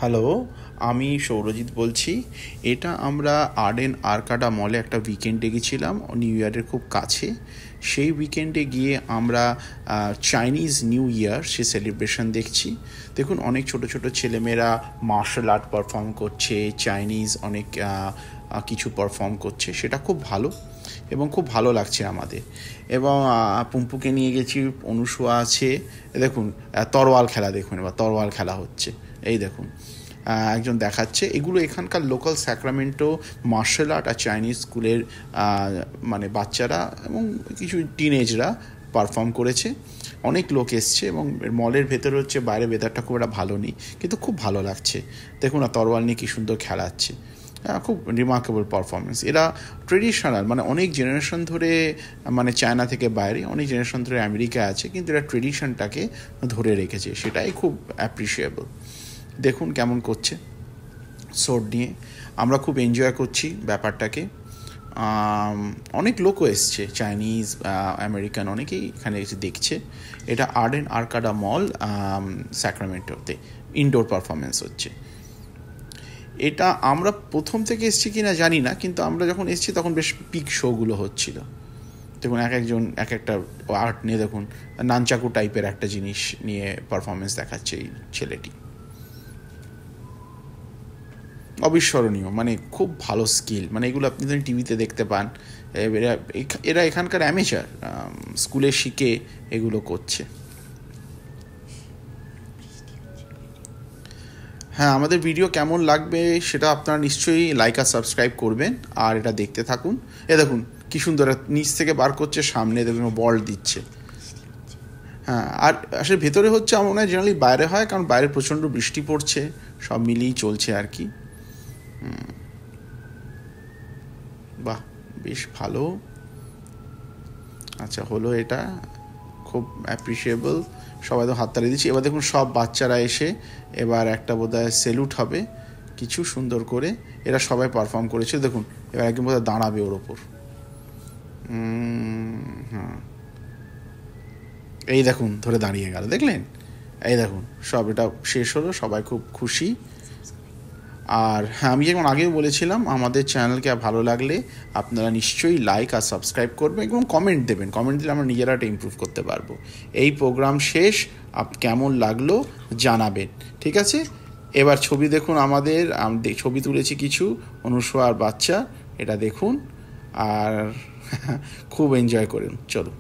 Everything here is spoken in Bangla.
হ্যালো, আমি সৌরজিৎ বলছি। এটা আমরা আর্ডেন আরকাডা মলে একটা উইকেন্ডে গেছিলাম নিউ ইয়ারের খুব কাছে। সেই উইকেন্ডে গিয়ে আমরা চাইনিজ নিউ ইয়ার সে সেলিব্রেশন দেখছি। দেখুন, অনেক ছোট ছোট ছেলেমেয়েরা মার্শাল আর্ট পারফর্ম করছে, চাইনিজ অনেক কিছু পারফর্ম করছে, সেটা খুব ভালো এবং খুব ভালো লাগছে আমাদের। এবং পুম্পুকে নিয়ে গেছি, অনুসুয়া আছে। দেখুন তরোয়াল খেলা, দেখুন এবার তরোয়াল খেলা হচ্ছে, এই দেখুন একজন দেখাচ্ছে। এগুলো এখানকার লোকাল স্যাক্রামেন্টো মার্শাল আর্ট আর চাইনিজ স্কুলের মানে বাচ্চারা এবং কিছু টিনেজরা পারফর্ম করেছে। অনেক লোক এসছে এবং মলের ভেতরে হচ্ছে, বাইরে ওয়েদারটা খুব একটা ভালো নেই, কিন্তু খুব ভালো লাগছে। দেখুন না তরোয়াল নিয়ে কী সুন্দর খেলাচ্ছে, খুব রিমার্কেবল পারফরমেন্স। এরা ট্রেডিশনাল, মানে অনেক জেনারেশন ধরে, মানে চায়না থেকে বাইরে অনেক জেনারেশন ধরে আমেরিকা আছে, কিন্তু এরা ট্রেডিশনটাকে ধরে রেখেছে, সেটাই খুব অ্যাপ্রিসিয়েবল। দেখুন কেমন করছে সোর্ড নিয়ে, আমরা খুব এনজয় করছি ব্যাপারটাকে। অনেক লোকও এসছে, চাইনিজ আমেরিকান অনেকেই এখানে এসে দেখছে। এটা আর্ডেন আরকাডা মল স্যাক্রামেন্টোতে ইনডোর পারফরমেন্স হচ্ছে। এটা আমরা প্রথম থেকে এসেছি কি না জানি না, কিন্তু আমরা যখন এসেছি তখন বেশ পিক শোগুলো হচ্ছিল। দেখুন একজন এক একটা আর্ট নিয়ে, দেখুন নানচাকু টাইপের একটা জিনিস নিয়ে পারফরমেন্স দেখাচ্ছে এই ছেলেটি। অবিস্মরণীয়, মানে খুব ভালো স্কিল, মানে এগুলো আপনি যদি টিভিতে দেখতে পান। এরা এখানকার অ্যামেচার, স্কুলে শিখে এগুলো করছে। হ্যাঁ, আমাদের ভিডিও কেমন লাগবে সেটা আপনারা নিশ্চয়ই লাইক আর সাবস্ক্রাইব করবেন, আর এটা দেখতে থাকুন। দেখুন কি সুন্দর নিচ থেকে বার করছে, সামনে দেখুন বল দিচ্ছে। হ্যাঁ, আর আসলে ভেতরে হচ্ছে আমার মনে হয় জেনারেলি বাইরে হয়, কারণ বাইরে প্রচণ্ড বৃষ্টি পড়ছে, সব মিলিয়েই চলছে আর কি। বাহ, বেশ ভালো। আচ্ছা, হলো এটা খুব অ্যাপ্রিসিয়েবল। সবাই তো হাততালি দিচ্ছি। এবার দেখুন সব বাচ্চারা এসে এবার একটা বোধহয় সেলুট হবে কিছু সুন্দর করে। এরা সবাই পারফর্ম করেছে, দেখুন এবার একদম বোধহয় দাঁড়াবে ওর ওপর। হ্যাঁ, এই দেখুন ধরে দাঁড়িয়ে গেল, দেখলেন? এই দেখুন সব এটা শেষ হলো, সবাই খুব খুশি। আর হ্যাঁ, আমি যেমন আগেও বলেছিলাম, আমাদের চ্যানেলকে ভালো লাগলে আপনারা নিশ্চয়ই লাইক আর সাবস্ক্রাইব করবেন এবং কমেন্ট দেবেন। কমেন্ট দিলে আমরা নিজেরা এটা ইমপ্রুভ করতে পারবো। এই প্রোগ্রাম শেষ, কেমন লাগলো জানাবেন, ঠিক আছে? এবার ছবি দেখুন, আমাদের ছবি তুলেছি কিছু অনুসোয়ার বাচ্চা, এটা দেখুন আর খুব এনজয় করুন। চলো।